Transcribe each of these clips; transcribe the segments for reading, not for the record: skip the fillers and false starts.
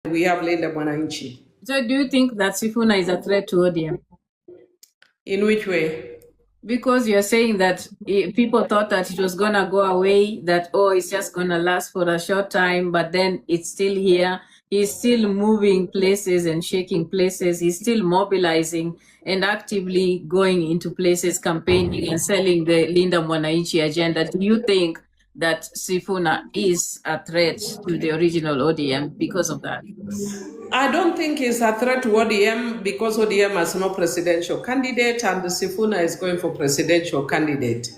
we have Linda Mwananchi. So do you think that Sifuna is a threat to ODM? In which way? Because you're saying that people thought that it was going to go away, that, it's just going to last for a short time, but then it's still here. He's still moving places and shaking places. He's still mobilizing and actively going into places, campaigning and selling the Linda Mwananchi agenda. Do you think that Sifuna is a threat to the original ODM because of that? I don't think it's a threat to ODM because ODM has no presidential candidate and Sifuna is going for presidential candidate.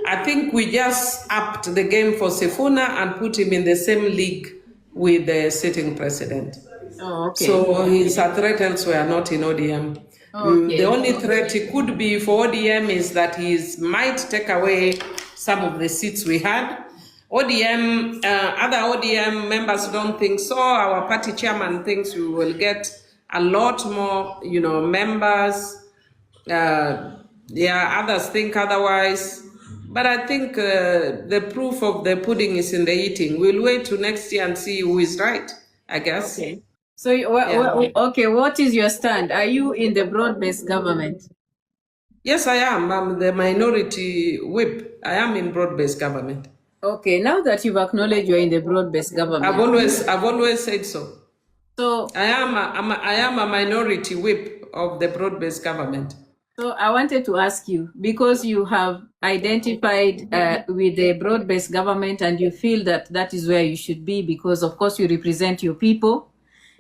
I think we just upped the game for Sifuna and put him in the same league with the sitting president. Oh, okay. So he's a threat elsewhere, not in ODM. Okay. The only threat he could be for ODM is that he might take away some of the seats we had. ODM, other ODM members don't think so. Our party chairman thinks we will get a lot more, members. Others think otherwise. But I think the proof of the pudding is in the eating. We'll wait till next year and see who is right, I guess. Okay. So, what is your stand? Are you in the broad-based government? Yes, I am. I'm the minority whip. I am in broad-based government. Okay, now that you've acknowledged you're in the broad-based government. I've always said so. So I am a minority whip of the broad-based government. So I wanted to ask you, because you have identified with the broad-based government and you feel that that is where you should be because, of course, you represent your people.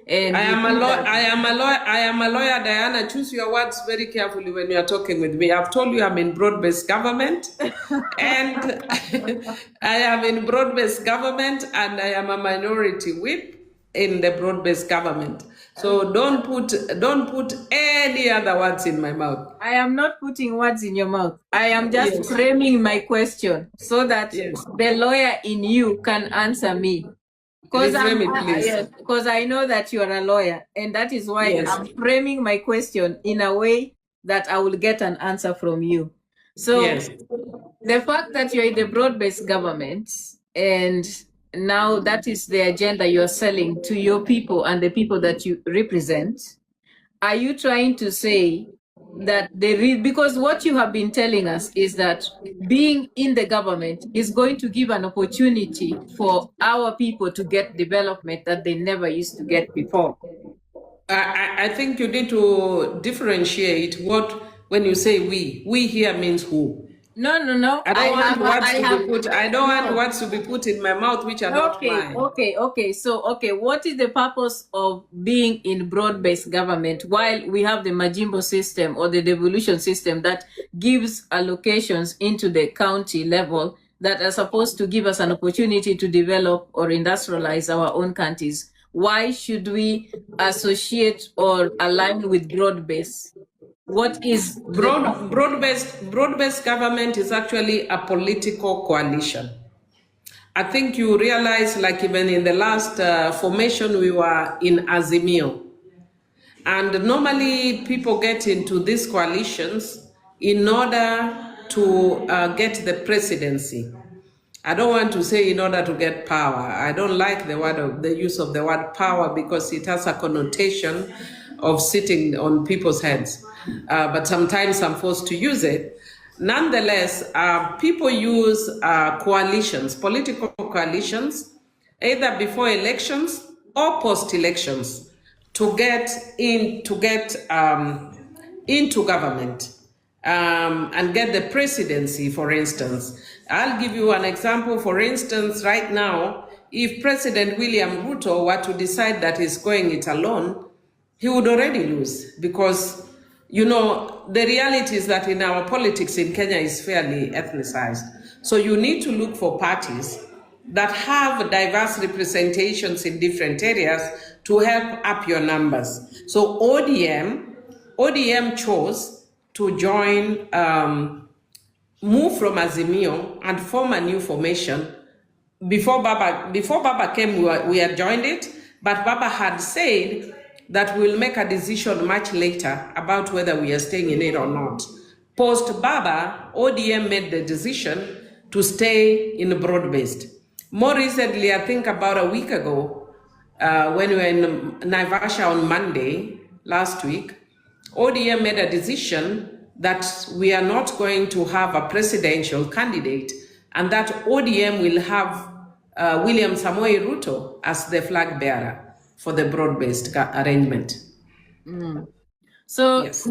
And I am a lawyer, Diana. Choose your words very carefully when you are talking with me. I've told you I'm in broad-based government, and I am in broad-based government, and I am a minority whip in the broad-based government. So don't put any other words in my mouth. I am not putting words in your mouth. I am just framing my question so that the lawyer in you can answer me. Because I know that you are a lawyer, and that is why I'm framing my question in a way that I will get an answer from you. So the fact that you're in the broad-based government, and now that is the agenda you're selling to your people and the people that you represent, are you trying to say that because what you have been telling us is that being in the government is going to give an opportunity for our people to get development that they never used to get before? I think you need to differentiate when you say we here means who. No. I don't want words to be put in my mouth which are not mine. Okay. So, what is the purpose of being in broad-based government while we have the Majimbo system or the devolution system that gives allocations into the county level that are supposed to give us an opportunity to develop or industrialize our own counties? Why should we associate or align with broad-based? What is broad-based government is actually a political coalition. I think you realize, like even in the last formation, we were in Azimio. And normally people get into these coalitions in order to get the presidency. I don't want to say in order to get power. I don't like the use of the word power because it has a connotation of sitting on people's heads. But sometimes I'm forced to use it. Nonetheless, people use coalitions, political coalitions, either before elections or post-elections, to get into government and get the presidency, for instance. I'll give you an example. For instance, right now, if President William Ruto were to decide that he's going it alone, he would already lose because the reality is that in our politics in Kenya is fairly ethnicized. So you need to look for parties that have diverse representations in different areas to help up your numbers. So ODM chose to join, move from Azimio and form a new formation. Before Baba came, we had joined it, but Baba had said that we'll make a decision much later about whether we are staying in it or not. Post Baba, ODM made the decision to stay in broad-based. More recently, I think about a week ago, when we were in Naivasha on Monday last week, ODM made a decision that we are not going to have a presidential candidate and that ODM will have William Samoei Ruto as the flag bearer for the broad-based arrangement. So, yes.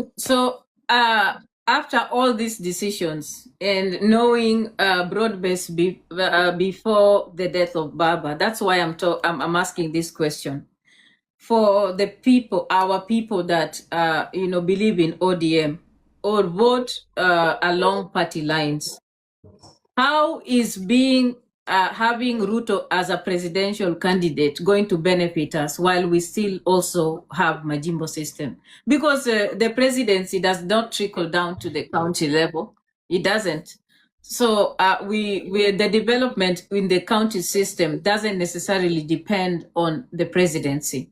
After all these decisions and knowing broad-based before the death of Baba, that's why I'm asking this question. For the people, our people that believe in ODM or vote along party lines, how is having Ruto as a presidential candidate going to benefit us while we still also have Majimbo system? Because the presidency does not trickle down to the county level. It doesn't. So the development in the county system doesn't necessarily depend on the presidency.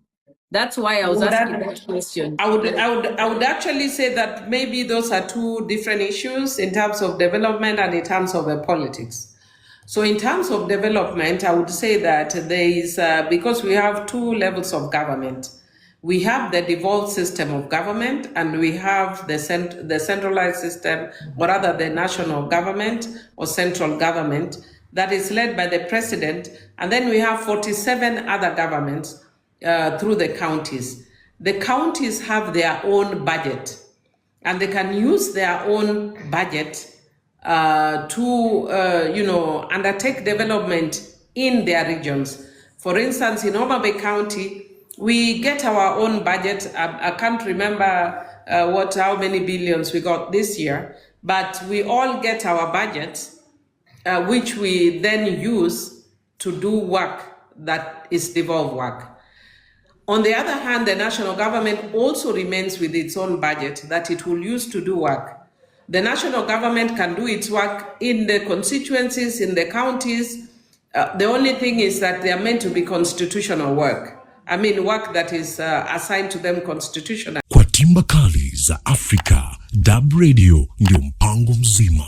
That's why I was asking that question. I would actually say that maybe those are two different issues in terms of development and in terms of politics. So in terms of development, I would say that there is, because we have two levels of government. We have the devolved system of government and we have the centralized system, or rather the national government or central government that is led by the president. And then we have 47 other governments through the counties. The counties have their own budget and they can use their own budget to undertake development in their regions. For instance, in Homa Bay County, we get our own budget. I can't remember how many billions we got this year, but we all get our budget, which we then use to do work that is devolved work. On the other hand, the national government also remains with its own budget that it will use to do work. The national government can do its work in the constituencies, in the counties. The only thing is that they are meant to be constitutional work. I mean, work that is assigned to them constitutional. Kwa timba kali za Afrika, Durb Radio ndio mpango mzima.